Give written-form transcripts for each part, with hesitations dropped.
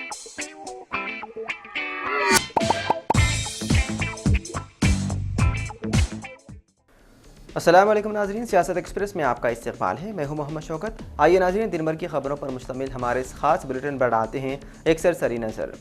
अस्सलाम वालेकुम नाज़रीन, सियासत एक्सप्रेस में आपका इस्तकबाल है। मैं हूं मोहम्मद शौकत। आइए नाज़रीन, दिन भर की खबरों पर मुश्तमिल हमारे इस खास बुलेटिन पर डालते हैं एक सरसरी नज़र।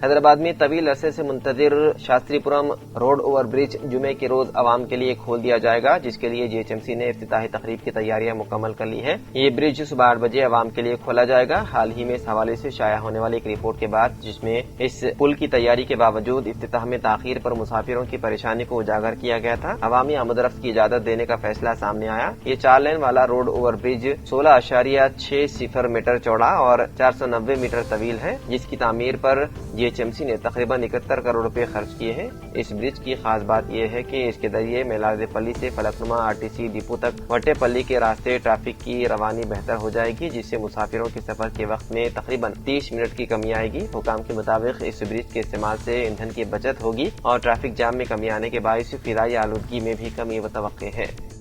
हैदराबाद में तवील अरसे से मुंतजिर शास्त्रीपुरम रोड ओवर ब्रिज जुमे के रोज आवाम के लिए खोल दिया जाएगा, जिसके लिए जीएचएमसी ने इफ्तिताही तकरीब की तैयारियां मुकम्मल कर ली है। ये ब्रिज सुबह 8 बजे आवाम के लिए खोला जाएगा। हाल ही में इस हवाले से शाया होने वाली एक रिपोर्ट के बाद, जिसमें इस पुल की तैयारी के बावजूद इफ्तिताह में ताखीर पर मुसाफिरों की परेशानी को उजागर किया गया था, अवामी आमदरफ्त की इजाजत देने का फैसला सामने आया। ये 4 लेन वाला रोड ओवर ब्रिज 16.60 मीटर चौड़ा और 490 मीटर तवील है, जिसकी तामीर पर जीएचएमसी ने तकरीबन 71 करोड़ रुपए खर्च किए हैं। इस ब्रिज की खास बात यह है कि इसके जरिए मेलादेपल्ली से फलकनुमा आरटीसी डिपो तक वट्टेपल्ली के रास्ते ट्रैफिक की रवानी बेहतर हो जाएगी, जिससे मुसाफिरों के सफर के वक्त में तकरीबन 30 मिनट की कमी आएगी। हुकाम के मुताबिक इस ब्रिज के इस्तेमाल से ईंधन की बचत होगी और ट्रैफिक जाम में कमी आने के बायस फिजाई आलूदगी में भी कमी मुतवक्के है।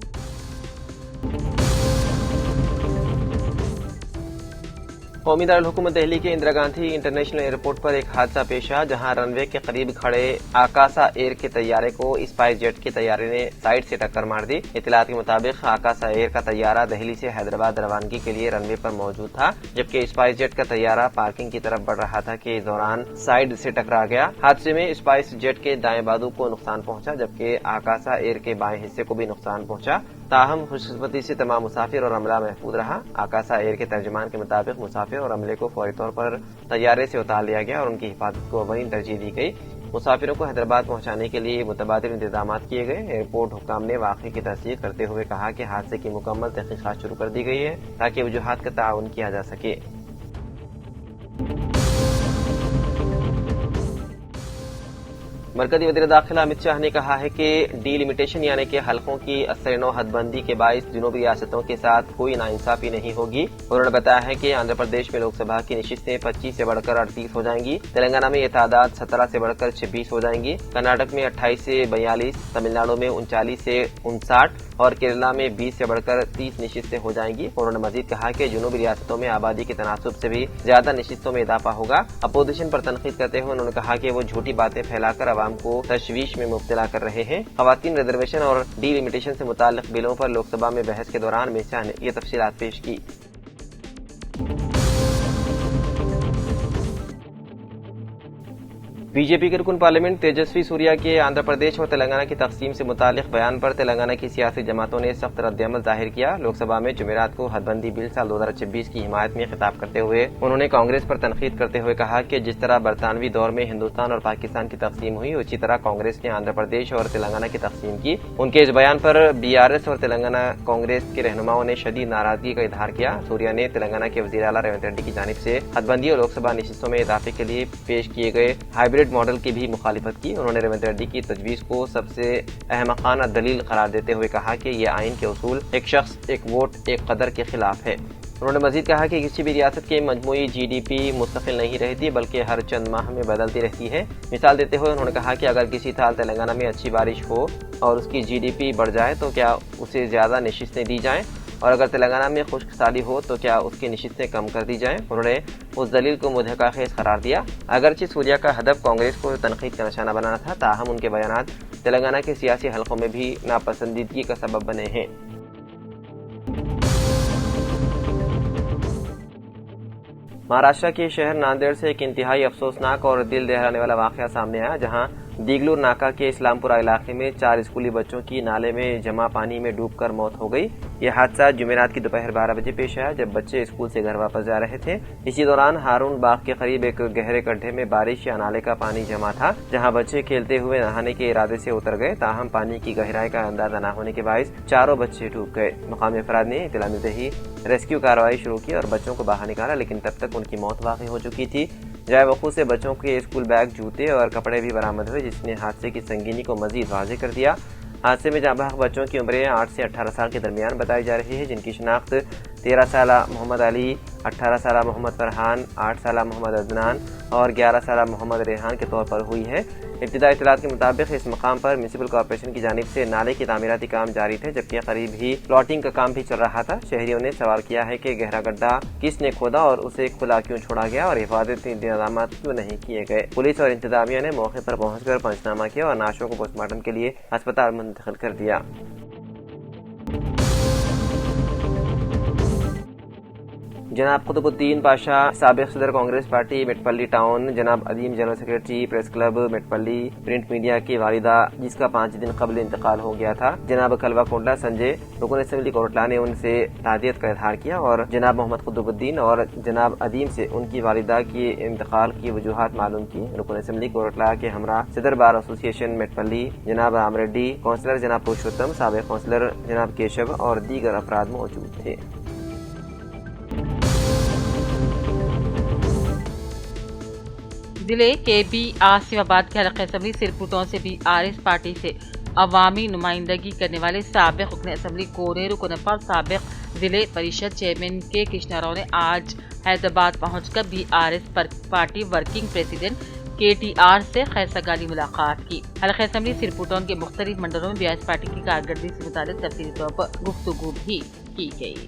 कौमी दारुल-हुकूमत दिल्ली के इंदिरा गांधी इंटरनेशनल एयरपोर्ट पर एक हादसा पेश आया, जहां रनवे के करीब खड़े आकाशा एयर के तैयारे को स्पाइस जेट के तैयारे ने साइड से टक्कर मार दी। इत्तलात के मुताबिक आकाशा एयर का तैयारा दिल्ली से हैदराबाद रवानगी के लिए रनवे पर मौजूद था, जबकि स्पाइस जेट का तैयारा पार्किंग की तरफ बढ़ रहा था कि इस दौरान साइड से टकरा गया। हादसे में स्पाइस जेट के दाएं बाजू को नुकसान पहुंचा, जबकि आकाशा एयर के बाएं हिस्से को भी नुकसान पहुंचा। ताहम खुशकिस्मती से तमाम मुसाफिर और अमला महफूज रहा। आकाशा एयर के तर्जुमान के मुताबिक मुसाफिर और अमले को फौरी तौर पर तैयारे से उतार लिया गया और उनकी हिफाजत को अवलीन तरजीह दी गई। मुसाफिरों को हैदराबाद पहुंचाने के लिए मुतबादिल इंतजाम किए गए। एयरपोर्ट हुकाम ने वाक़े की तस्दीक करते हुए कहा कि हादसे की मुकम्मल तहकीकात शुरू कर दी गई है, ताकि वजूहात का ताउन किया जा सके। मरकजी वज़ीर दाखिला अमित शाह ने कहा है कि डीलिमिटेशन यानी कि हलकों की असर-ए-नौ हदबंदी के बायस जुनूबी रियासतों के साथ कोई नाइंसाफी नहीं होगी। उन्होंने बताया है कि आंध्र प्रदेश में लोकसभा की नशिस्तें 25 से बढ़कर 38 हो जाएंगी, तेलंगाना में ये तादाद 17 से बढ़कर 26 हो जाएंगी, कर्नाटक में 28 से 42, तमिलनाडु में 39 से 59 और केरला में 20 से बढ़कर 30 नशिस्तें हो जाएंगी। उन्होंने मजीद कहा कि जुनूबी रियासतों में आबादी के तनासुब से भी ज्यादा नशिस्तों में इजाफा होगा। अपोजिशन पर तनकीद करते हुए उन्होंने कहा कि वो झूठी बातें फैलाकर आवाम को तशवीश में मुब्तला कर रहे हैं। खवातीन रिजर्वेशन और डीलिमिटेशन से मुताल्लिक बिलों पर लोकसभा में बहस के दौरान अमित शाह ने ये तफसीलात पेश की। बीजेपी के रुकन पार्लियामेंट तेजस्वी सूर्या के आंध्र प्रदेश और तेलंगाना की तकसीम से मुतालिक बयान पर तेलंगाना की सियासी जमातों ने सख्त रद्द-ए-अमल जाहिर किया। लोकसभा में जुमेरात को हदबंदी बिल साल 2026 की हिमायत में खिताब करते हुए उन्होंने कांग्रेस पर तनकीद करते हुए कहा कि जिस तरह बरतानवी दौर में हिंदुस्तान और पाकिस्तान की तकसीम हुई, उसी तरह कांग्रेस ने आंध्र प्रदेश और तेलंगाना की तकसीम की। उनके इस बयान पर बीआरएस और तेलंगाना कांग्रेस के रहनुमाओं ने शदीद नाराजगी का इजहार किया। सूर्या ने तेलंगाना के वज़ीर आला रेवंत रेड्डी की जानिब से हदबंदी और लोकसभा नशिस्तों में इजाफे के लिए पेश किए गए हाइब्रिड मॉडल की भी मुखालिफत की। उन्होंने रेवंत रेड्डी की तजवीज को सबसे अहमकाना दलील करार देते हुए कहा कि ये आइन के उसूल एक शख्स एक वोट एक कदर के खिलाफ है। उन्होंने मजीद कहा कि किसी भी रियासत की मजमूई जीडीपी मुस्तकिल नहीं रहती, बल्कि हर चंद माह में बदलती रहती है। मिसाल देते हुए उन्होंने कहा कि अगर किसी साल तेलंगाना में अच्छी बारिश हो और उसकी जीडीपी बढ़ जाए तो क्या उसे ज्यादा नशिस्तें दी जाएं, और अगर तेलंगाना में खुश्क साली हो तो क्या उसकी नशिस्तें कम कर दी जाएं। उन्होंने उस दलील को मुद्दकाखेज करार दिया। अगरचे सूर्या का हदफ कांग्रेस को तनकीद का निशाना बनाना था, ताहम उनके बयानात तेलंगाना के सियासी हलकों में भी नापसंदीदगी का सबब बने हैं। महाराष्ट्र के शहर नांदेड़ से एक इंतहाई अफसोसनाक और दिल दहलाने वाला वाकया सामने आया, जहां दीगलूर नाका के इस्लामपुरा इलाके में 4 स्कूली बच्चों की नाले में जमा पानी में डूबकर मौत हो गई। यह हादसा जुमेरात की दोपहर 12 बजे पेश आया, जब बच्चे स्कूल से घर वापस जा रहे थे। इसी दौरान हारून बाग के करीब एक गहरे गड्ढे में बारिश या नाले का पानी जमा था, जहां बच्चे खेलते हुए नहाने के इरादे से उतर गए। ताहम पानी की गहराई का अंदाजा न होने के बायस चारों बच्चे डूब गए। मकामी अफराद ने इत्तला मिलते ही रेस्क्यू कार्रवाई शुरू की और बच्चों को बाहर निकाला, लेकिन तब तक उनकी मौत वाक़ई हो चुकी थी। जाए वक़ू से बच्चों के स्कूल बैग, जूते और कपड़े भी बरामद हुए, जिसने हादसे की संगीनी को मजीद वाज़ेह कर दिया। हादसे में जाँ बहक बच्चों की उम्रें 8 से 18 साल के दरमियान बताई जा रही है, जिनकी शिनाख्त 13 साल मोहम्मद अली, 18 साल मोहम्मद फरहान, 8 साल मोहम्मद अदनान और 11 साल मोहम्मद रेहान के तौर पर हुई है। इब्तिदाई इत्तलात के मुताबिक इस मकाम पर म्यूनसिपल कॉर्पोरेशन की जानिब से नाले की तामीराती काम जारी थे, जबकि करीब ही प्लॉटिंग का काम भी चल रहा था। शहरियों ने सवाल किया है कि गहरा गड्ढा किसने खोदा और उसे खुला क्यों छोड़ा गया और हिफाजती इंतजाम क्यों नहीं किए गए। पुलिस और इंतजामिया ने मौके पर पहुंचकर पंचनामा किया और नाशों को पोस्टमार्टम के लिए अस्पताल मुंतकिल कर दिया। जनाब कुतुबुद्दीन पाशा, साबिक सदर कांग्रेस पार्टी मेटपल्ली टाउन, जनाब Adeem general secretary press club Metpally print media की वालिदा, जिसका 5 दिन कबल इंतकाल हो गया था, जनाब कलवा कोंडा संजय रुकन असेंबली कोटला ने उनसे तादियत का इजहार किया और जनाब मोहम्मद कुतुबुद्दीन और जनाब अदीम से उनकी वालिदा की इंतकाल की वजूहात मालूम की। रुकन असेंबली कोटला के हमरा सदर बार एसोसिएशन मेटपल्ली जनाब राम रेड्डी, काउंसलर जनाब पुरुषोत्तम, साबिक काउंसलर जनाब केशव और दीगर अफराद मौजूद थे। जिले के बी आसिफाबाद के हल्के असेंबली सिरपुटों से BRS पार्टी से अवामी नुमाइंदगी करने वाले साबिक रुकन असेंबली कोनेरू कुनफा साबिक जिले परिषद चेयरमैन के कृष्णाराव ने आज हैदराबाद पहुंचकर BRS party working president KTR से खैरसगाली मुलाकात की। हल्के असेंबली सिरपुटों के मुख्तलिफ मंडलों में BRS पार्टी की कारकर्दगी से मुतालिक तफसीली तौर पर गुफ्तगू भी की गई।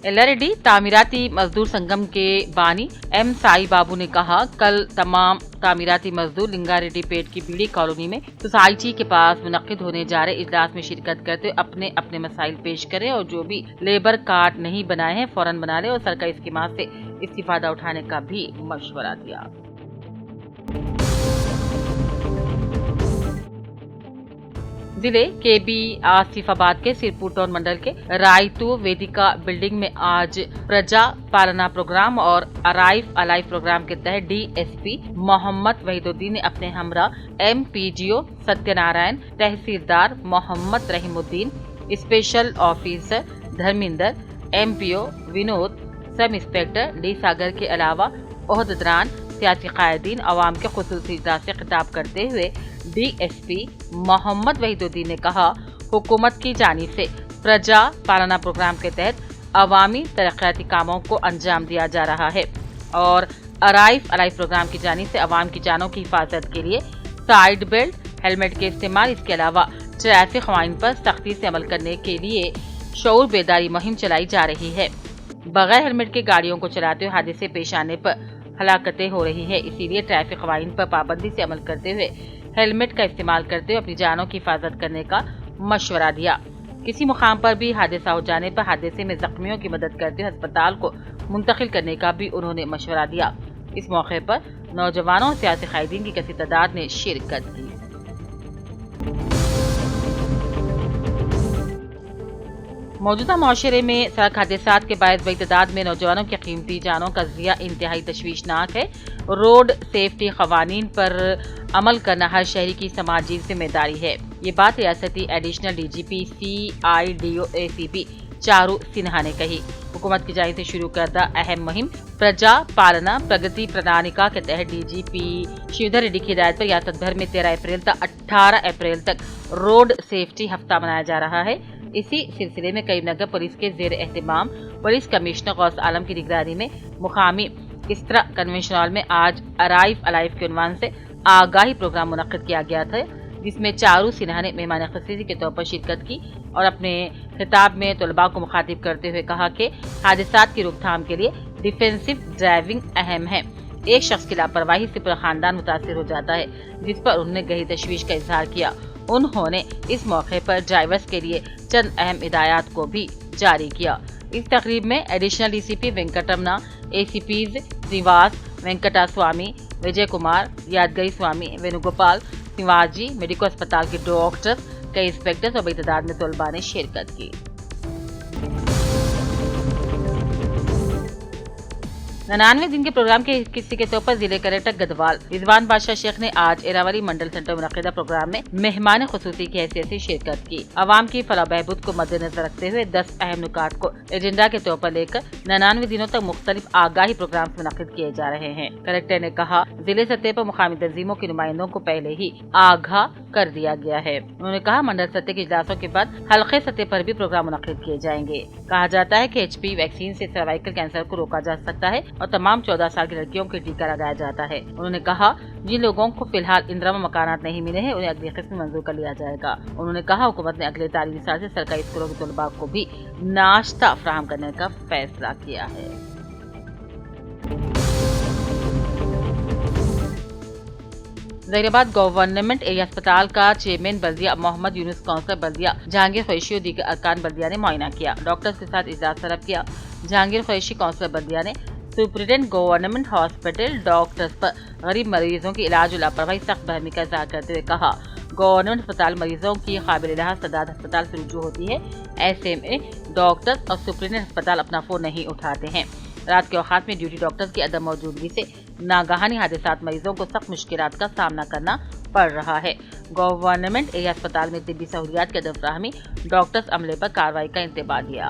एलआरडी तामीराती मजदूर संगम के बानी M साई बाबू ने कहा, कल तमाम तामीराती मजदूर लिंगारेड्डी पेट की बीड़ी कॉलोनी में सोसाइटी के पास मुनक्किद होने जा रहे इजलास में शिरकत करते हुए अपने अपने मसाइल पेश करें और जो भी लेबर कार्ड नहीं बनाए हैं फौरन बना ले और सरकारी स्कीमात से इस्तीफादा उठाने का भी मशवरा दिया। जिले के बी आसिफाबाद के सिरपुर टाउन मंडल के रायतू वेदिका बिल्डिंग में आज प्रजा पालना प्रोग्राम और अराइव अलाइव प्रोग्राम के तहत DSP मोहम्मद वहीदुद्दीन ने अपने हमरा MPGO Satyanarayana, tahsildar Mohammed Rahimuddin, special officer Dharminder, MPO Vinod, sub inspector D सागर के अलावा ओहदेदारान, सियासी कायदीन, अवाम के खुसूसी इजलास से खिताब करते हुए DSP मोहम्मद वहीदुद्दीन ने कहा, हुकूमत की जानिब से प्रजा पालना प्रोग्राम के तहत अवामी तरक्याती कामों को अंजाम दिया जा रहा है और अराइव अलाइव प्रोग्राम की जानिब से अवाम की जानों की हिफाजत के लिए साइड बेल्ट, हेलमेट के इस्तेमाल, इसके अलावा ट्रैफिक कानून पर सख्ती से अमल करने के लिए शऊर बेदारी मुहिम चलाई जा रही है। बगैर हेलमेट के गाड़ियों को चलाते हुए हादसे पेश आने पर हलाकतें हो रही है, इसीलिए ट्रैफिक कानून पर पाबंदी से अमल करते हुए हेलमेट का इस्तेमाल करते हुए अपनी जानों की हिफाजत करने का मशवरा दिया। किसी मुकाम पर भी हादसा हो जाने पर हादसे में जख्मियों की मदद करते हुए अस्पताल को मुंतकिल करने का भी उन्होंने मशवरा दिया। इस मौके पर नौजवानों और सियासी कायदीन की कसीर तादाद ने शिरकत की। मौजूदा माशरे में सड़क हादसात के बायस बड़ी तादाद में नौजवानों की कीमती जानों का ज़िया इंतहाई तशवीशनाक है। रोड सेफ्टी कवानीन पर अमल करना हर शहरी की समाजी जिम्मेदारी है। ये बात रियासती additional DGP CIDO ACP Charu Sinha ने कही। हुकूमत की जानिब से शुरू करदा अहम मुहिम प्रजा पालना प्रगति प्रणालिका के तहत DGP श्रीधर रेड्डी की हिदायत पर रियासत भर में 13 अप्रैल तक 18 अप्रैल तक रोड सेफ्टी हफ्ता मनाया जा रहा है। इसी सिलसिले में करीमनगर पुलिस के जेर एहतिमाम पुलिस कमिश्नर गौस आलम की निगरानी में मुकामी किस्त्रा कन्वेंशन हॉल में आज अराइव अलाइव के उन्वान से आगाही प्रोग्राम मुनक्किद किया गया था, जिसमें चारू सिन्हा ने मेहमान ख़ुसूसी के तौर पर शिरकत की और अपने खिताब में तलबा को मुखातिब करते हुए कहा कि हादसात की रोकथाम के लिए डिफेंसिव ड्राइविंग अहम है। एक शख्स की लापरवाही से पूरा खानदान मुतासिर हो जाता है, जिस पर उन्होंने गहरी तशवीश का इजहार किया। उन्होंने इस मौके पर ड्राइवर्स के लिए चंद अहम हिदायत को भी जारी किया। इस तकरीब में additional DCP Venkataramana, ACPs Srivas Venkata Swamy, Vijay Kumar, Yadagiri Swamy, Venugopal, Shivaji medical अस्पताल के डॉक्टर्स, कई इंस्पेक्टर्स और बड़ी तादाद में तलबा ने शिरकत की। 99 दिन के प्रोग्राम के हिस्से के तौर पर जिले कलेक्टर गढ़वाल रिजवान बादशाह शेख ने आज एरावली मंडल सेंटर मुनक्किदा प्रोग्राम में मेहमान खुसूसी की हैसियत से शिरकत की। आवाम की फलाह बहबूद को मद्देनजर रखते हुए 10 अहम नुकात को एजेंडा के तौर पर लेकर 99 दिनों तक मुख्तलिफ आगाही प्रोग्राम मुनक्किद किए जा रहे हैं। कलेक्टर ने कहा, जिले सतह पर मुकामी तंजीमों के नुमाइंदों को पहले ही आगाह कर दिया गया है। उन्होंने कहा मंडल सतह के इजलासों के बाद हल्के सतह पर भी प्रोग्राम मुनक्किद किए जाएंगे। कहा जाता है कि HPV वैक्सीन से सर्वाइकल कैंसर को रोका जा सकता है और तमाम 14 साल की लड़कियों के टीका लगाया जाता है। उन्होंने कहा जिन लोगों को फिलहाल इंदिरा मकानात नहीं मिले हैं उन्हें अगली किस्त में मंजूर कर लिया जाएगा। उन्होंने कहा हुकूमत ने अगले तालीमी साल से सरकारी स्कूलों के तलबा को भी नाश्ता फराहम करने का फैसला किया है। जहीराबाद गवर्नमेंट एरिया अस्पताल का चेयरमैन बल्दिया मोहम्मद यूनुस, काउंसलर बल्दिया जहांगीर खुरैशी और दीगर अरकान बल्दिया ने मुआयना किया। डॉक्टर्स के साथ इजलास तलब किया। जहांगीर खुरैशी, काउंसलर बल्दिया ने सुप्रिटेंडेंट गवर्नमेंट हॉस्पिटल डॉक्टर्स पर गरीब मरीजों की इलाज और लापरवाही सख्त बहमी का इजहार करते हुए कहा गवर्नमेंट अस्पताल मरीजों की काबिल लिहाज सदाद अस्पताल से रुजू होती है। ऐसे में डॉक्टर्स और सुप्रिटेंडेंट अस्पताल अपना फोन नहीं उठाते हैं। रात के औकात में ड्यूटी डॉक्टर्स की अदम मौजूदगी से नागहानी हादसात मरीजों को सख्त मुश्किलात का सामना करना पड़ रहा है। गवर्नमेंट एरिया अस्पताल में तिब्बी सहूलियात की अदम फराहमी, डॉक्टर्स अमले पर कार्रवाई का इंतबाह दिया।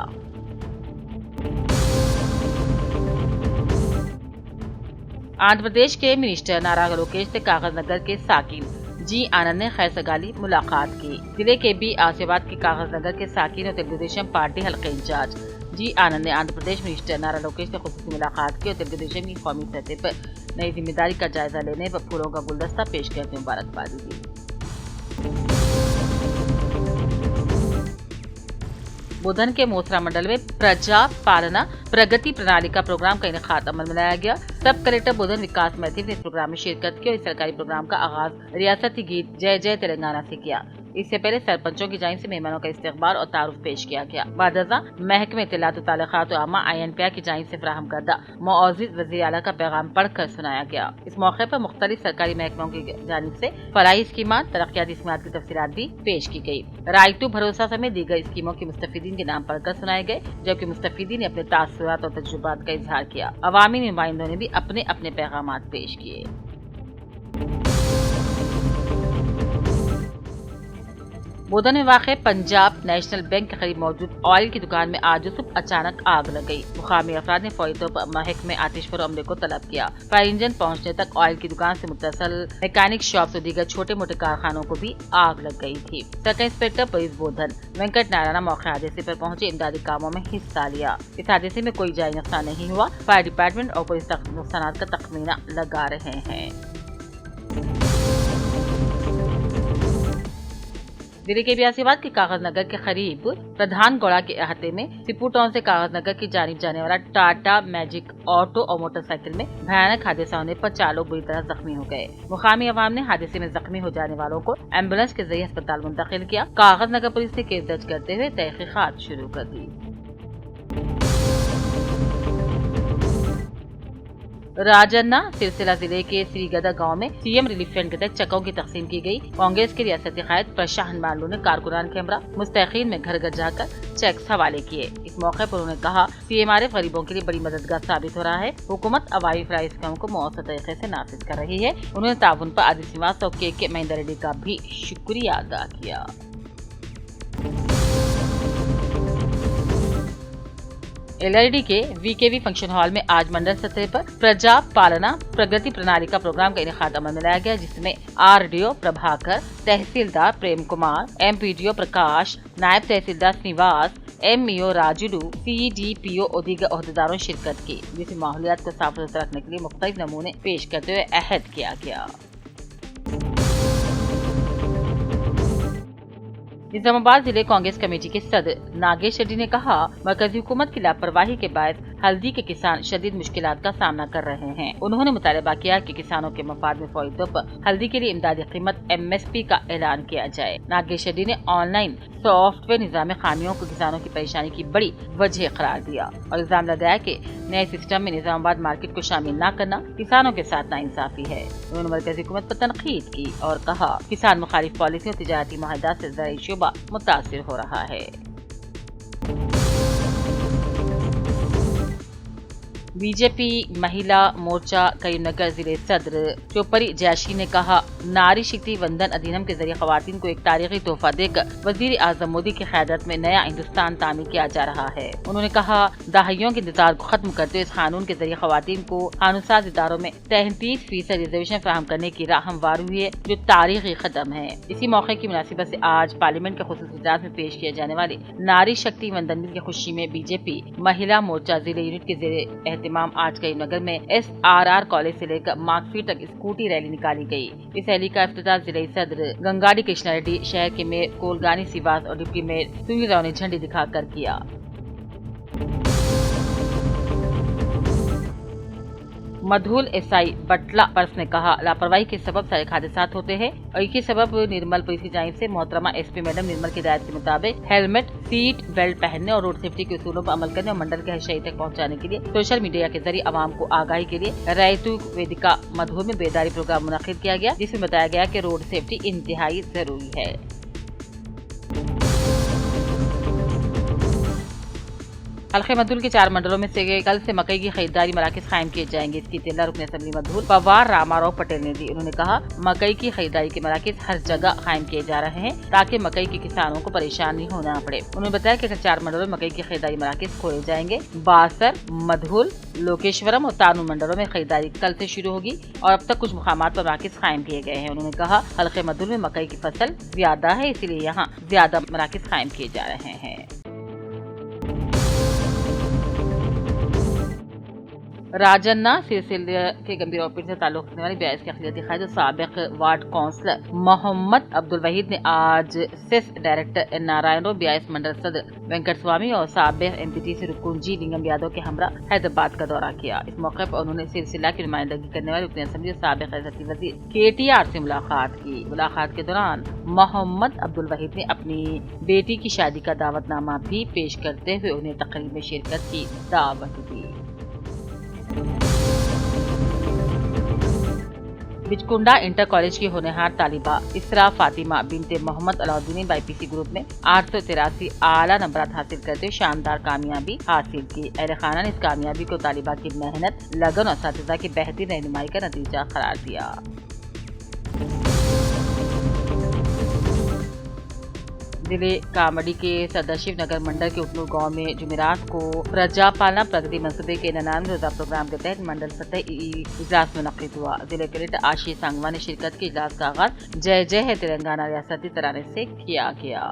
आंध्र प्रदेश के मिनिस्टर नारा लोकेश से कागज नगर के साकिन जी आनंद ने खैर सगाली मुलाकात की। जिले के बी आसिफाबाद के कागज नगर के साकिन और तेलुगु देशम पार्टी हल्के इंचार्ज जी आनंद ने आंध्र प्रदेश मिनिस्टर नारा लोकेश से खुसूसी मुलाकात की और तेलुगु देशम की कौमी सतह पर नई जिम्मेदारी का जायजा लेने पर फूलों का गुलदस्ता पेश करके मुबारकबादी दी। बुधन के मोथरा मंडल में प्रजा पालना प्रगति प्रणाली का प्रोग्राम का इनेकाद अमल में लाया गया। सब कलेक्टर बुधन विकास मैथिव ने इस प्रोग्राम में शिरकत की और इस सरकारी प्रोग्राम का आगाज रियासती गीत जय जय तेलंगाना से किया। इससे पहले सरपंचों की जानिब से मेहमानों का इस्तकबाल और तारुफ पेश किया गया। बादजा महकमे इत्तलात व ताल्लुकात आमा INPI की जानिब से फराहम करदा मुअज़्ज़िज़ वज़ीर आला का पैगाम पढ़कर सुनाया गया। इस मौके पर मुख्तलिफ सरकारी महकमों की जानिब से फलाही स्कीमात, तरक्याती स्कीमात की तफसीलात भी पेश की गयी। राइट टू भरोसा समेत दीगर स्कीमों के मुस्तफीदीन के नाम पढ़कर सुनाए गए, जबकि मुस्तफीदीन ने अपने तासुरात और तजुर्बात का इजहार किया। अवामी नुमाइंदों ने भी अपने अपने पैगामात पेश किए। बुधन में वाक़ पंजाब नेशनल बैंक के करीब मौजूद ऑयल की दुकान में आज सुबह अचानक आग लग गई। मुकामी अफराद ने फौरी तौर पर महकमे आतिशफर अमले को तलब किया। फायर इंजन पहुंचने तक ऑयल की दुकान से मुत्तसल मैकेनिक शॉप्स और दीगर छोटे मोटे कारखानों को भी आग लग गई थी। Circle inspector police Budhan Venkat Narayan मौके हादसे पर पहुंचे, इमदादी कामों में हिस्सा लिया। इस हादसे में कोई जानी नुकसान नहीं हुआ। फायर डिपार्टमेंट और पुलिस नुकसान का तखमीना लगा रहे हैं। दिल्ली के बियासीबाद के कागज नगर के करीब प्रधान गौड़ा के अहाते में सिपू टाउन से कागज नगर की जानिब जाने वाला टाटा मैजिक ऑटो और मोटरसाइकिल में भयानक हादसा होने पर 4 लोग बुरी तरह जख्मी हो गए। मुकामी अवाम ने हादसे में जख्मी हो जाने वालों को एम्बुलेंस के जरिए अस्पताल मुंतकिल किया। कागज नगर पुलिस ने केस दर्ज करते हुए तहकीकात शुरू कर दी। राजन्ना सिलसिला जिले के श्रीगदा गांव में CM रिलीफ फंड के तहत चकों की तकसीम की गई। कांग्रेस के रियासती कायद प्रशांत मालू ने कारकुनान के हमरा मुस्तकीन में घर घर जाकर चेक्स हवाले किए। इस मौके पर उन्होंने कहा CMRF गरीबों के लिए बड़ी मददगार साबित हो रहा है। हुकूमत अवामी फराइज स्कीमों को मौसर तरीके से नाफिज कर रही है। उन्होंने ताउन पर आदि श्रीवास्तव और KK महेंद्र रेड्डी का भी शुक्रिया अदा किया। LRD के VKV फंक्शन हॉल में आज मंडल सतह पर प्रजा पालना प्रगति प्रणाली का प्रोग्राम का इनेकाद अमल में लाया गया, जिसमें RDO प्रभाकर, तहसीलदार प्रेम कुमार, MPDO प्रकाश, नायब तहसीलदार श्रीनिवास, MEO राजुलू, CDPO और दीगर ओहदेदारों ने शिरकत की, जिसमें माहौलियात को साफ सुथरा रखने के लिए मुख्तलिफ नमूने पेश करते हुए अहद किया गया। निजामाबाद जिले कांग्रेस कमेटी के सदर नागेश रेड्डी ने कहा मरकजी हुकूमत की लापरवाही के बाद हल्दी के किसान शदीद मुश्किलात का सामना कर रहे हैं। उन्होंने मुतालबा किया कि किसानों के मफाद में फौरी तौर पर हल्दी के लिए इमदादी कीमत MSP का ऐलान किया जाए। नागेश रेड्डी ने ऑनलाइन सॉफ्टवेयर निजाम खामियों को किसानों की परेशानी की बड़ी वजह करार दिया और इल्जाम लगाया कि नए सिस्टम में निजामाबाद मार्केट को शामिल न करना किसानों के साथ नाइंसाफी है। उन्होंने मरकजी हुकूमत पर तनकीद की और कहा किसान मुखालिफ पॉलिसी और तिजारती मुआहदात से ज़राई शोबा मुतासिर हो रहा है। बीजेपी महिला मोर्चा करीमनगर जिले सदर चौपरी जयाशी ने कहा नारी शक्ति वंदन अधिनियम के जरिए खवातीन को एक तारीखी तोहफा देकर वजीर आजम मोदी की क़यादत में नया हिंदुस्तान तामीर किया जा रहा है। उन्होंने कहा, दहाइयों के इंतजार को खत्म करते हुए इस कानून के जरिए खवातीन को कानूनसाज इदारों में 33% रिजर्वेशन फराहम करने की राह हमवार हुई है, जो तारीखी कदम है। इसी मौके की मुनासिबत से आज पार्लियामेंट के खुसूसी इजलास में पेश किए जाने वाले नारी शक्ति वंदन की खुशी में बीजेपी महिला मोर्चा जिले यूनिट के जेरे एहतमाम आज करीमनगर में SRR कॉलेज से लेकर मार्कफील्ड तक स्कूटी रैली निकाली गई। इस रैली का इफ्तिताह जिले सदर गंगाडी कृष्णा रेड्डी, शहर के मेयर कोलगानी सिवास और डिप्टी मेयर सुनील राव ने झंडी दिखाकर किया। मधुल SI बटला पर्स ने कहा, लापरवाही के सबब सड़क हादसा होते हैं और एक ही सबब निर्मल पुलिस की जानिब से मोहतरमा SP मैडम निर्मल की हिदायत के मुताबिक हेलमेट, सीट बेल्ट पहनने और रोड सेफ्टी के उसूलों पर अमल करने और मंडल के हर शहरी तक पहुंचाने के लिए सोशल मीडिया के जरिए आवाम को आगाही के लिए रैतु वेदिका मधुर में बेदारी प्रोग्राम मुनक्किद किया गया, जिसमें बताया गया कि रोड सेफ्टी इंतहाई जरूरी है। हल्के मधुल के 4 मंडलों में से कल से मकई की खरीदारी मराकज कायम किए जाएंगे। इसकी इत्तला रुकन असेंबली मधुल पवार रामाराव पटेल ने दी। उन्होंने कहा, मकई की खरीदारी के मराकज हर जगह कायम किए जा रहे हैं ताकि मकई के किसानों को परेशान नहीं होना पड़े। उन्होंने बताया कि 4 मंडलों में मकई की खरीदारी मराकज खोले जाएंगे। बासर, मधुल, लोकेश्वरम और तानू मंडलों में खरीदारी कल से शुरू होगी और अब तक कुछ मुकामात पर मराकज कायम किए गए हैं। उन्होंने कहा, हल्के मधुल में मकई की फसल ज्यादा है, इसीलिए यहाँ ज्यादा मराकज कायम किए जा रहे हैं। राजन्ना सिलसिले के गंभीर ऑपरेशन से ताल्लुक रखने वाली BIS के अखिलती कायद साबिक वार्ड काउंसलर मोहम्मद अब्दुल वहीद ने आज सेस डायरेक्टर नारायण BIS मंडल सदर वेंकट स्वामी और साबिक MPTC रुकुंजी लिंगम यादव के हमरा हैदराबाद का दौरा किया। इस मौके पर उन्होंने सिलसिला की नुमाइंदगी करने वाले रुकन असेंबली और साबिक रियासती वजीर KTR से मुलाकात की। मुलाकात के दौरान मोहम्मद अब्दुल वहीद ने अपनी बेटी की शादी का दावतनामा भी पेश करते हुए उन्हें तकरीब में शिरकत की दावत दी। बिचकुंडा इंटर कॉलेज की होनहार तालिबा इसरा फातिमा बिनते मोहम्मद अलाउद्दीन ने BPC ग्रुप में 883 आला नंबरात हासिल करते हुए शानदार कामयाबी हासिल की। अहले खाना ने इस कामयाबी को तालिबा की मेहनत, लगन और असातिज़ा की बेहतरीन रहनुमाई का नतीजा करार दिया। जिले कामड़ी के सदाशिव नगर मंडल के उतनूर गांव में जुमेरात को प्रजापालना प्रगति मंसूबे के 99 रोजा प्रोग्राम के तहत मंडल सतही इजलास मुनक्किद हुआ। जिले कलेक्टर आशीष सांगवा ने शिरकत के इजलास का आगाज जय जय है तेलंगाना रियासती तराने से किया गया।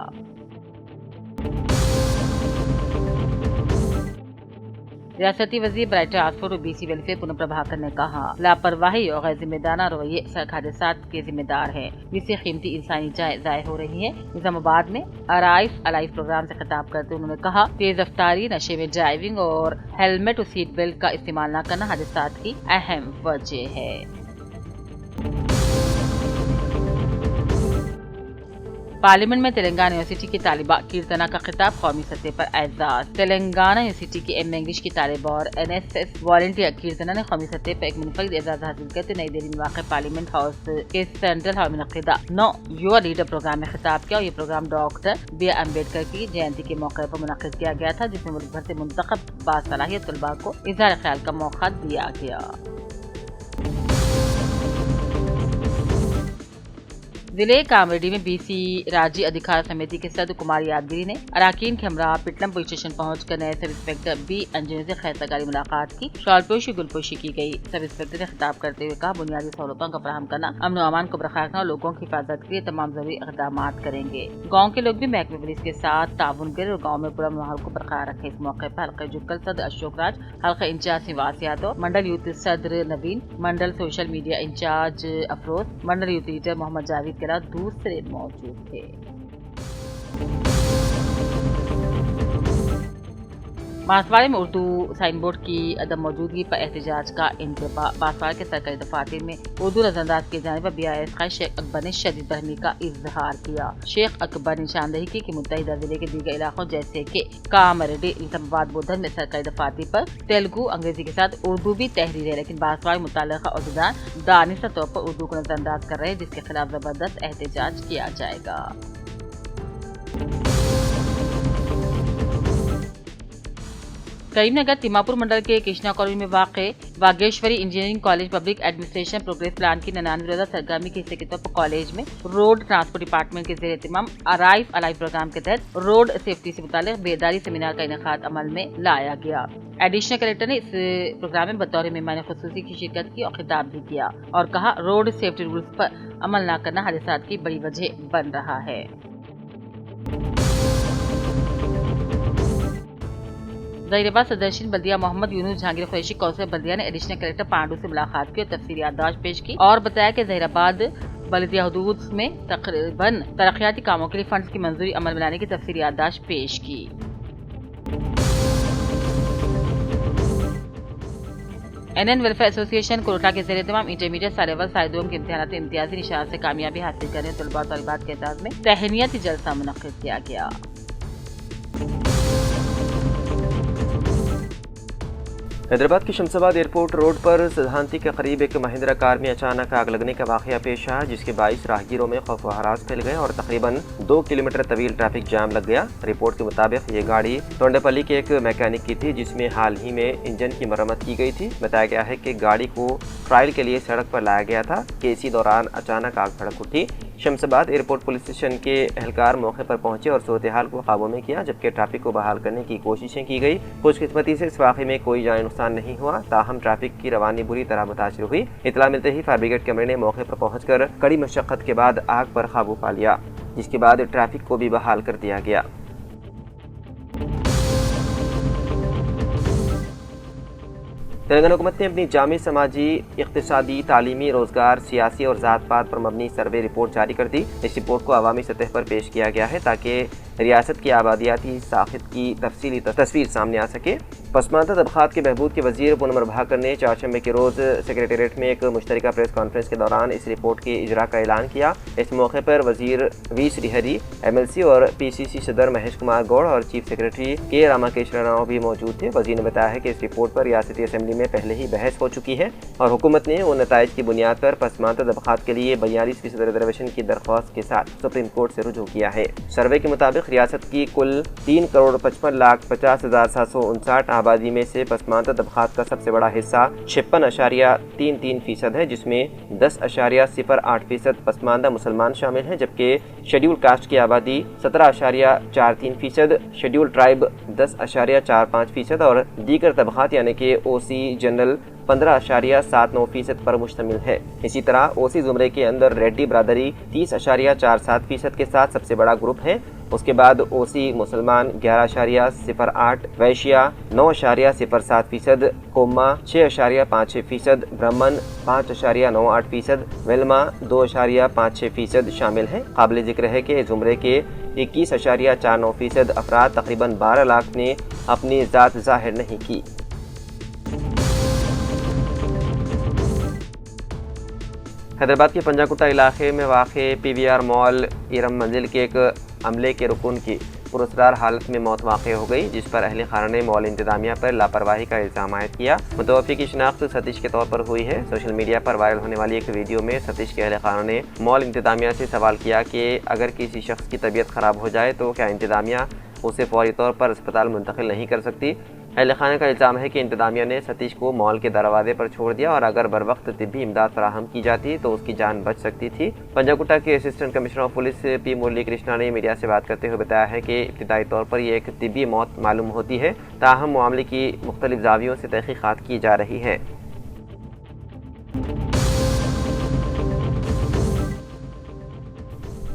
रियासती वजीर बराए ट्रांसपोर्ट और BC वेलफेयर पुनः प्रभाकर ने कहा, लापरवाही और गैर जिम्मेदाराना रवैये सड़क हादसा के जिम्मेदार है, जिससे कीमती इंसानी जान ज़ाया हो रही है। निजामाबाद में अराइव अलाइव प्रोग्राम से खिताब करते उन्होंने कहा, तेज रफ्तारी, नशे में ड्राइविंग और हेलमेट और सीट बेल्ट का इस्तेमाल न करना हादसा की अहम वजह है। पार्लियामेंट में तेलंगाना यूनिवर्सिटी की तालिबा कीर्तना का खिताब कौमी सतह पर एजाज। तेलंगाना यूनिवर्सिटी की MA इंग्लिश की तालिबा और NSS वॉलंटियर कीर्तना ने कौमी सतह पर एक मुनफरिद एजाज हासिल करते नई दिल्ली में वाक़ पार्लियामेंट हाउस के सेंट्रल हॉल में मुनक़्क़िदा नो युवा लीडर प्रोग्राम में खिताब किया। और ये प्रोग्राम डॉक्टर BR अम्बेडकर की जयंती के मौके पर मुनक़्क़िद किया गया था, जिसमें मुल्क भर से मुंतखब बासलाहियत तलबा को इज़हार ख्याल का मौका दिया गया। जिले कामरेडी में BC राज्य अधिकार समिति के सदस्य कुमार यादगिरी ने अराकीन के हमरा पिटलम पुलिस स्टेशन पहुंचकर नए सब इंस्पेक्टर B अंजनी से खैरतगारी मुलाकात की। शॉलपोशी गुलपोशी की गई। सब इंस्पेक्टर ने खिताब करते हुए कहा, बुनियादी सहूलतों का फराहम करना, अमन अमान को बरकरार रखना और लोगों की हिफाजत के लिए तमाम जरूरी इक़दाम करेंगे। गाँव के लोग भी महकमे पुलिस के साथ ताउन करें और गाँव में पूरा माहौल को बरकरार रखे। इस मौके पर हल्का जुक्कल सदर अशोक राज, हल्का इंचार्ज निवास यादव, मंडल यूथ सदर नवीन, मंडल सोशल मीडिया इंचार्ज अफरोज, मंडल यूथ लीडर मोहम्मद जावेद के अलावा दूसरे मौजूद थे। बांसवाड़े में उर्दू साइन बोर्ड की अदम मौजूदगी पर एहतजाज का इंतबा। बांसवाड़ा के सरकारी दफातर में उर्दू नजरअंदाज किए जाने पर BIS का शेख अकबर ने शदीद बरहमी का इजहार किया। शेख अकबर ने निशानदेही की कि मुत्तहिदा जिले के दीगर इलाकों जैसे कि कामरेडी, निजामाबाद, बोधन में सरकारी दफातर पर तेलुगु अंग्रेजी के साथ उर्दू भी तहरीर है, लेकिन बांसवाड़ा मुताल्लिका अहदेदार दानिशा तौर पर उर्दू को नजरअंदाज कर रहे हैं, जिसके खिलाफ जबरदस्त एहतजाज किया जाएगा। کریم نگر تیماپور منڈل کے کرشنا کالونی میں واقع Vageshwari engineering college public administration progress plan کی 99 روزہ سرگرمی کے حصے کے طور پر کالج میں روڈ ٹرانسپورٹ ڈپارٹمنٹ کے زیر اہتمام ارائیو الائیو پروگرام کے تحت روڈ سیفٹی سے متعلق بیداری سیمینار کا انعقاد عمل میں لایا گیا۔ ایڈیشنل کلیکٹر نے اس پروگرام میں بطور مہمان خصوصی کی شرکت کی اور خطاب بھی کیا اور کہا روڈ سیفٹی رولز پر عمل نہ کرنا حادثات کی بڑی وجہ بن رہا ہے۔ ظہیرآباد صدرنشین بلدیہ محمد یونس جہانگیر قریشی کونسلر بلدیہ نے ایڈیشنل کلیکٹر پانڈو سے ملاقات کی اور تفصیلی یادداشت پیش کی اور بتایا کہ ظہیرآباد بلدیہ حدود میں تقریباً ترقیاتی کاموں کے لیے فنڈز کی منظوری عمل میں لانے کی تفصیلی یادداشت پیش کی۔ NN ویلفیئر ایسوسی ایشن کوروٹا کے زیر اہتمام انٹرمیڈیٹ سال اول سال دوم کے امتحانات میں امتیازی نشانات سے کامیابی حاصل کرنے طلباء و طالبات کے اعزاز میں تہنیتی جلسہ منعقد کیا گیا۔ حیدرآباد کی شمس آباد ایئرپورٹ روڈ پر سدھانتی کے قریب ایک مہندرا کار میں اچانک آگ لگنے کا واقعہ پیش آیا، جس کے باعث راہگیروں میں خوف و ہراس پھیل گئے اور تقریباً 2 کلومیٹر طویل ٹریفک جام لگ گیا۔ رپورٹ کے مطابق یہ گاڑی تونڈے کی ایک میکینک کی تھی، جس میں حال ہی میں انجن کی مرمت کی گئی تھی۔ بتایا گیا ہے کہ گاڑی کو ٹرائل کے لیے سڑک پر لایا گیا تھا کہ اسی دوران اچانک آگ بھڑک اٹھی۔ شمس آباد ایئرپورٹ پولیس اسٹیشن کے اہلکار موقع پر پہنچے اور صورتحال کو قابو میں کیا، جبکہ ٹریفک کو بحال کرنے کی کوششیں کی گئی۔ خوش قسمتی سے اس واقعے میں کوئی جانی نقصان نہیں ہوا، تاہم ٹریفک کی روانی بری طرح متاثر ہوئی۔ اطلاع ملتے ہی فائر بریگیڈ کیمرے نے موقع پر پہنچ کر کڑی مشقت کے بعد آگ پر قابو پا لیا، جس کے بعد ٹریفک کو بھی بحال کر دیا گیا۔ تلنگانہ حکومت نے اپنی جامع سماجی، اقتصادی، تعلیمی، روزگار، سیاسی اور ذات پات پر مبنی سروے رپورٹ جاری کر دی۔ اس رپورٹ کو عوامی سطح پر پیش کیا گیا ہے تاکہ ریاست کی آبادیاتی ساخت کی تفصیلی تصویر سامنے آ سکے۔ پسماندہ طبقات کے بہبود کے وزیر پونم پربھاکر نے چہارشنبے کے روز سیکریٹریٹ میں ایک مشترکہ پریس کانفرنس کے دوران اس رپورٹ کے اجرا کا اعلان کیا۔ اس موقع پر وزیر وی شری ہری، MLC اور PCC صدر مہیش کمار گوڑ اور چیف سیکریٹری کے راماکشن راؤ بھی موجود تھے۔ وزیر نے بتایا ہے کہ اس رپورٹ پر ریاستی اسمبلی میں پہلے ہی بحث ہو چکی ہے اور حکومت نے ان نتائج کی بنیاد پر پسماندہ طبقات کے لیے 42% ریزرویشن کی درخواست کے ساتھ سپریم کورٹ سے رجوع کیا ہے۔ سروے کے مطابق ریاست کی کل 3,55,50,759 آبادی میں سے پسماندہ طبقات کا سب سے بڑا حصہ 56.33% ہے، جس میں 10.08% پسماندہ مسلمان شامل ہیں، جبکہ شیڈول کاسٹ کی آبادی 17.43%، شیڈول ٹرائب 10.45% اور دیگر طبقات یعنی کہ OC جنرل 15.79% پر مشتمل ہے۔ اسی طرح OC زمرے کے اندر ریڈی برادری 30.47% کے ساتھ سب سے بڑا گروپ ہے۔ اس کے بعد OC مسلمان 11.08%، ویشیا 9.07%، کوما 6.56%، برہمن 5.98%، ویلما 2.56% شامل ہیں۔ قابل ذکر ہے کہ زمرے کے 21.49% افراد تقریباً 12 لاکھ نے اپنی ذات ظاہر نہیں کی۔ حیدرآباد کے پنجاکوٹا علاقے میں واقع PVR مال ایرم منزل کے ایک عملے کے رکن کی پراسرار حالت میں موت واقع ہو گئی، جس پر اہل خانہ نے مال انتظامیہ پر لاپرواہی کا الزام عائد کیا۔ متوفی کی شناخت ستیش کے طور پر ہوئی ہے۔ سوشل میڈیا پر وائرل ہونے والی ایک ویڈیو میں ستیش کے اہل خانہ نے مال انتظامیہ سے سوال کیا کہ اگر کسی شخص کی طبیعت خراب ہو جائے تو کیا انتظامیہ اسے فوری طور پر اسپتال منتقل نہیں کر سکتی؟ اہل خانہ کا الزام ہے کہ انتظامیہ نے ستیش کو مال کے دروازے پر چھوڑ دیا اور اگر بروقت طبی امداد فراہم کی جاتی تو اس کی جان بچ سکتی تھی۔ پنجاکوٹا کے assistant commissioner of police P مرلی کرشنا نے میڈیا سے بات کرتے ہوئے بتایا ہے کہ ابتدائی طور پر یہ ایک طبی موت معلوم ہوتی ہے، تاہم معاملے کی مختلف زاویوں سے تحقیقات کی جا رہی ہے۔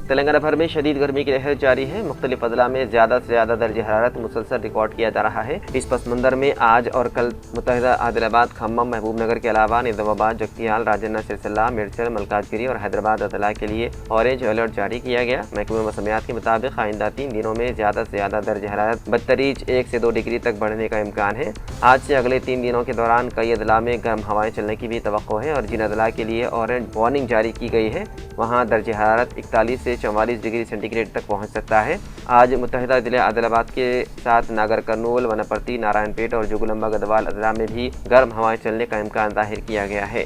تلنگانہ بھر میں شدید گرمی کی لہر جاری ہے۔ مختلف اضلاع میں زیادہ سے زیادہ درجہ حرارت مسلسل ریکارڈ کیا جا رہا ہے۔ اس پس منظر میں آج اور کل متحدہ عادل آباد، کھمم، محبوب نگر کے علاوہ نظام آباد، جگتیال، راجنہ سرسلہ، میرچل، ملکاج گیری اور حیدرآباد اضلاع کے لیے اورنج الرٹ جاری کیا گیا۔ محکمہ موسمیات کے مطابق آئندہ 3 دنوں میں زیادہ سے زیادہ درجہ حرارت بتدریج 1 سے 2 ڈگری تک بڑھنے کا امکان ہے۔ آج سے اگلے 3 دنوں کے دوران کئی اضلاع میں گرم ہوائیں چلنے کی بھی توقع ہے اور جن اضلاع کے لیے اورنج وارننگ جاری کی گئی ہے وہاں درجہ حرارت 41 سے 44 ڈگری سینٹی گریڈ تک پہنچ سکتا ہے۔ آج متحدہ ضلع عادل آباد کے ساتھ ناگر کرنول، ونپرتی، نارائن پیٹ اور جوگلمبا گدوال اضلاع میں بھی گرم ہوائیں چلنے کا امکان ظاہر کیا گیا ہے۔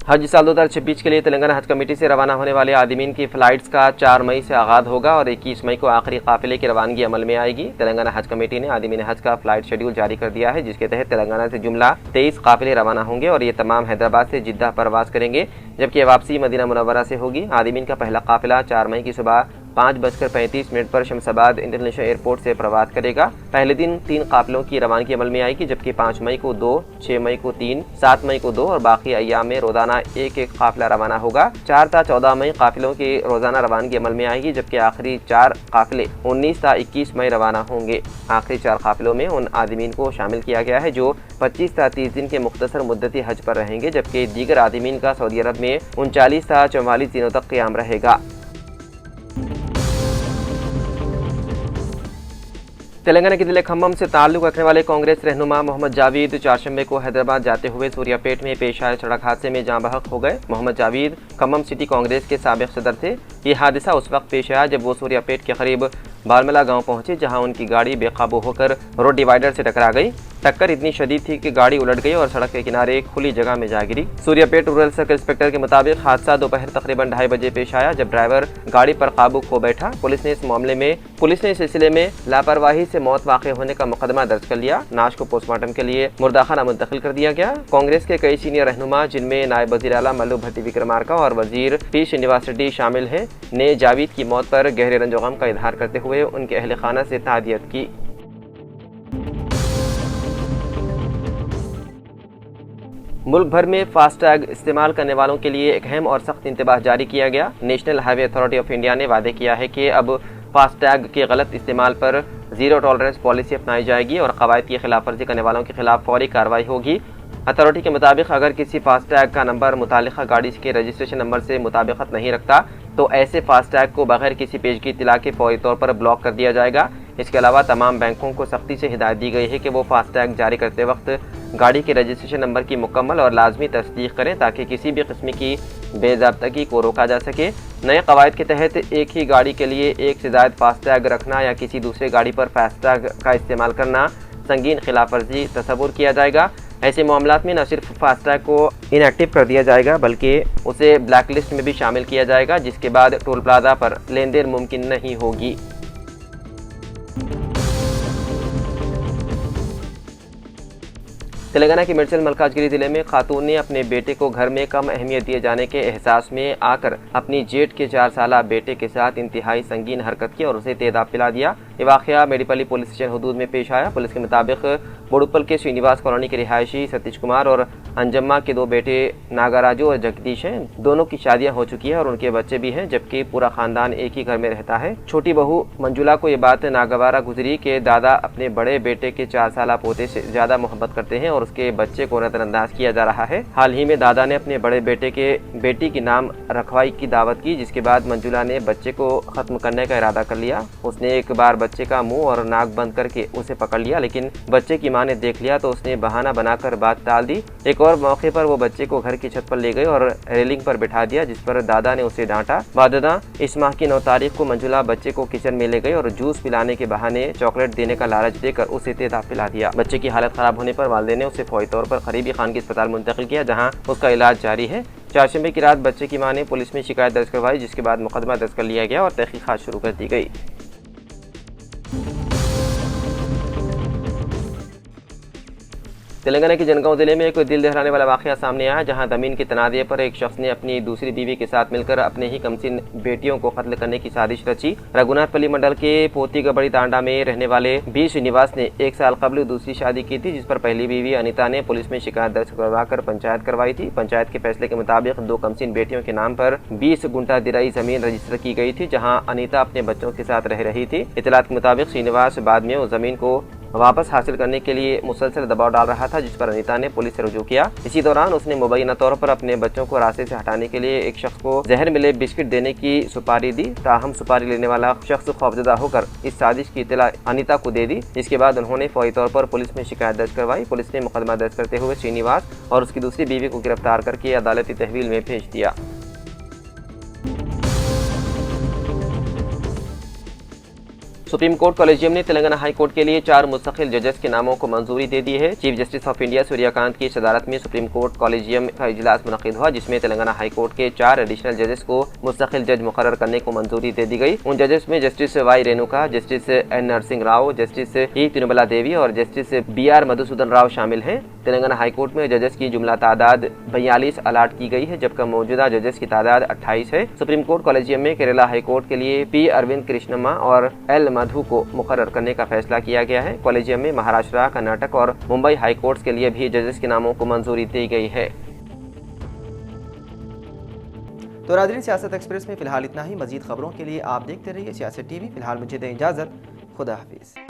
हज साल 2026 के लिए तेलंगाना हज कमेटी से रवाना होने वाले आदमीन की फ़्लाइट्स का 4 मई से आगाज़ होगा और 21 मई को आखिरी काफ़िले की रवानगी अमल में आएगी। तेलंगाना हज कमेटी ने आदमीन हज का फ़्लाइट शेड्यूल जारी कर दिया है, जिसके तहत तेलंगाना से जुमला 23 काफ़िले रवाना होंगे और ये तमाम हैदराबाद से जिद्दा परवास करेंगे, जबकि वापसी मदीना मुनव्वरा से होगी। आदमीन का पहला काफ़िला 4 मई की सुबह 5:35 पर शमशाबाद इंटरनेशनल एयरपोर्ट से प्रवास करेगा। पहले दिन 3 काफ़िलों की रवानगी अमल में आएगी, जबकि 5 मई को 2, 6 मई को 3, 7 मई को 2 और बाकी अय्याम में रोजाना एक काफ़िला रवाना होगा। 4 ta 14 मई काफ़िलों की रोजाना रवानगी अमल में आएगी, जबकि आखिरी 4 काफ़िले 19 ta 21 मई रवाना होंगे। आखिरी 4 काफ़िलों में उन आदमीन को शामिल किया गया है जो 25 ta 30 दिन के मुख्तसर मुद्दती हज पर रहेंगे, जबकि दीगर आदमीन का सऊदी अरब में 39 ta 44 दिनों तक क़याम रहेगा। तेलंगाना के जिले खम्मम से ताल्लुक़ रखने वाले कांग्रेस रहनुमा मोहम्मद जावेद चारशंबे को हैदराबाद जाते हुए सूर्यापेट में पेश आए सड़क हादसे में जाँ बहक हो गए। मोहम्मद जावेद खम्मम सिटी कांग्रेस के साबिक़ सदर थे। ये हादसा उस वक्त पेश आया जब वो सूर्यापेट के करीब बारमला गांव पहुंचे, जहां उनकी गाड़ी बेकाबू होकर रोड डिवाइडर से टकरा गई। टक्कर इतनी शदीद थी कि गाड़ी उलट गई और सड़क के किनारे खुली जगह में जा गिरी। सूर्यापेट रूरल सर्कल इंस्पेक्टर के मुताबिक हादसा दोपहर तकरीबन 2:30 बजे पेश आया, जब ड्राइवर गाड़ी पर काबू खो बैठा। पुलिस ने इस सिलसिले में लापरवाही से मौत वाक़ई होने का मुकदमा दर्ज कर लिया। नाश को पोस्टमार्टम के लिए मुर्दाखाना मुंतकिल कर दिया गया। कांग्रेस के कई सीनियर रहनुमा, जिनमें नायब वज़ीर आला मल्लू भट्टी विक्रमार्का और वज़ीर पी श्रीनिवास रेड्डी शामिल हैं, ने जावेद की मौत पर गहरे रंजो गम का इजहार करते हुए उनके अहल खाना से ताज़ियत की। मुल्क भर में फास्टैग इस्तेमाल करने वालों के लिए एक अहम और सख्त इंतबाह जारी किया गया। National highway authority of India ने वादे किया है कि अब फास्टैग के गलत इस्तेमाल पर ज़ीरो टॉलरेंस पॉलिसी अपनाई जाएगी और कवायद की खिलाफ वर्जी करने वालों के खिलाफ फौरी कार्रवाई होगी। अथॉरिटी के मुताबिक अगर किसी फास्टैग का नंबर मुतालिका गाड़ी के रजिस्ट्रेशन नंबर से मुताबिकत नहीं रखता तो ऐसे फास्टैग को बगैर किसी पेशगी इत्तला के फौरी तौर पर ब्लॉक कर दिया जाएगा। इसके अलावा तमाम बैंकों को सख्ती से हिदायत दी गई है कि वो फास्टैग जारी करते वक्त गाड़ी के रजिस्ट्रेशन नंबर की मुकम्मल और लाजमी तस्दीक करें, ताकि किसी भी किस्म की बेज़ाब्तगी को रोका जा सके। नए कवायद के तहत एक ही गाड़ी के लिए एक से ज़ायद फास्टैग रखना या किसी दूसरे गाड़ी पर फास्टैग का इस्तेमाल करना संगीन खिलाफ वर्जी तस्वुर किया जाएगा। ऐसे मामलात में न सिर्फ फास्टैग को इनएक्टिव कर दिया जाएगा बल्कि उसे ब्लैक लिस्ट में भी शामिल किया जाएगा, जिसके बाद टोल प्लाजा पर लेन देन मुमकिन नहीं होगी। तेलंगाना के मिर्चल मलकाजगिरी जिले में खातून ने अपने बेटे को घर में कम अहमियत दिए जाने के एहसास में आकर अपनी जेठ के 4 साला बेटे के साथ इंतहाई संगीन हरकत की और उसे तेजाब पिला दिया। ये वाक़या मेडीपल्ली पुलिस स्टेशन हदूद में पेश आया। पुलिस के मुताबिक बोडुप्पल के श्रीनिवास कॉलोनी के रिहायशी सतीश कुमार और अंजम्मा के 2 बेटे नागाराजू और जगदीश हैं। दोनों की शादियां हो चुकी है और उनके बच्चे भी हैं, जबकि पूरा खानदान एक ही घर में रहता है। छोटी बहू मंजुला को ये बात नागवारा गुजरी कि दादा अपने बड़े बेटे के 4 साला पोते से ज्यादा मोहब्बत करते हैं और उसके बच्चे को नजरअंदाज किया जा रहा है। हाल ही में दादा ने अपने बड़े बेटे के बेटी की नाम रखवाई की दावत की, जिसके बाद मंजुला ने बच्चे को खत्म करने का इरादा कर लिया। उसने एक बार बच्चे का मुंह और नाक बंद करके उसे पकड़ लिया, लेकिन बच्चे की मां ने देख लिया तो उसने बहाना बनाकर बात टाल दी। एक और मौके पर वो बच्चे को घर की छत पर ले गई और रेलिंग पर बिठा दिया, जिस पर दादा ने उसे डांटा। बाददा इस माह की 9 तारीख को मंजुला बच्चे को किचन में ले गई और जूस पिलाने के बहाने चॉकलेट देने का लालच देकर उसे तेजाब पिला दिया। बच्चे की हालत खराब होने पर वालिदैन ने उसे फौरी तौर पर करीबी खानगी अस्पताल मुंतकिल किया, जहां उसका इलाज जारी है। चारशंबे की रात बच्चे की मां ने पुलिस में शिकायत दर्ज करवाई, जिसके बाद मुकदमा दर्ज कर लिया गया और तहकीकात शुरू कर दी गई। तेलंगाना के जनगांव जिले में एक दिल दहलाने वाला वाक़या सामने आया, जहां ज़मीन के तनाज़े पर एक शख्स ने अपनी दूसरी बीवी के साथ मिलकर अपने ही कमसिन बेटियों को कत्ल करने की साजिश रची। रघुनाथपल्ली मंडल के पोतीगबड़ी तांडा में रहने वाले बी श्रीनिवास ने 1 साल कबल दूसरी शादी की थी, जिस पर पहली बीवी अनिता ने पुलिस में शिकायत दर्ज करवाकर पंचायत करवाई थी। पंचायत के फैसले के मुताबिक 2 कमसिन बेटियों के नाम पर 20 गुंठा दिराई जमीन रजिस्टर की गई थी, जहाँ अनिता अपने बच्चों के साथ रह रही थी। इतलात के मुताबिक श्रीनिवास बाद में उस जमीन को वापस हासिल करने के लिए मुसलसल दबाव डाल रहा था, जिस पर अनिता ने पुलिस से रुजू किया। इसी दौरान उसने मुबैना तौर पर अपने बच्चों को रास्ते से हटाने के लिए एक शख्स को जहर मिले बिस्किट देने की सुपारी दी। ताहम सुपारी लेने वाला शख्स खौफजदा होकर इस साजिश की इत्तला अनिता को दे दी, जिसके बाद उन्होंने फौरी तौर पर पुलिस में शिकायत दर्ज करवाई। पुलिस ने मुकदमा दर्ज करते हुए श्रीनिवास और उसकी दूसरी बीवी को गिरफ्तार करके अदालती तहवील में भेज दिया। सुप्रीम कोर्ट कॉलेजियम ने तेलंगाना हाई कोर्ट के लिए 4 मुस्तकिल जजेस के नामों को मंजूरी दे दी है। Chief justice of India Suryakant की सदारत में सुप्रीम कोर्ट कॉलेजियम का इजलास मुनक्किद हुआ, जिसमें तेलंगाना हाई कोर्ट के 4 एडिशनल जजेस को मुस्तकिल जज मुकर्रर करने को मंजूरी दे दी गई। उन जजेस में justice Y Renuka, justice N Narasimha Rao, justice E Tirumala Devi और जस्टिस BR मधुसूदन राव शामिल हैं। तेलंगाना हाई कोर्ट में जजेस की जुमला तादाद 42 अलाट की गई है, जबकि मौजूदा जजेस की तादाद 28 है। सुप्रीम कोर्ट कॉलेजियम में केरला हाई कोर्ट के लिए P अरविंद कृष्णम्मा और L मधु को मुकर्रर करने का फैसला किया गया है। कॉलेजियम में महाराष्ट्र, कर्नाटक और मुंबई हाई कोर्ट्स के लिए भी जजेस के नामों को मंजूरी दी गई है। तो नाज़रीन, सियासत एक्सप्रेस में फिलहाल इतना ही। मजीद खबरों के लिए आप देखते रहिए सियासत TV। फिलहाल मुझे दें इजाज़त। खुदा हाफिज़।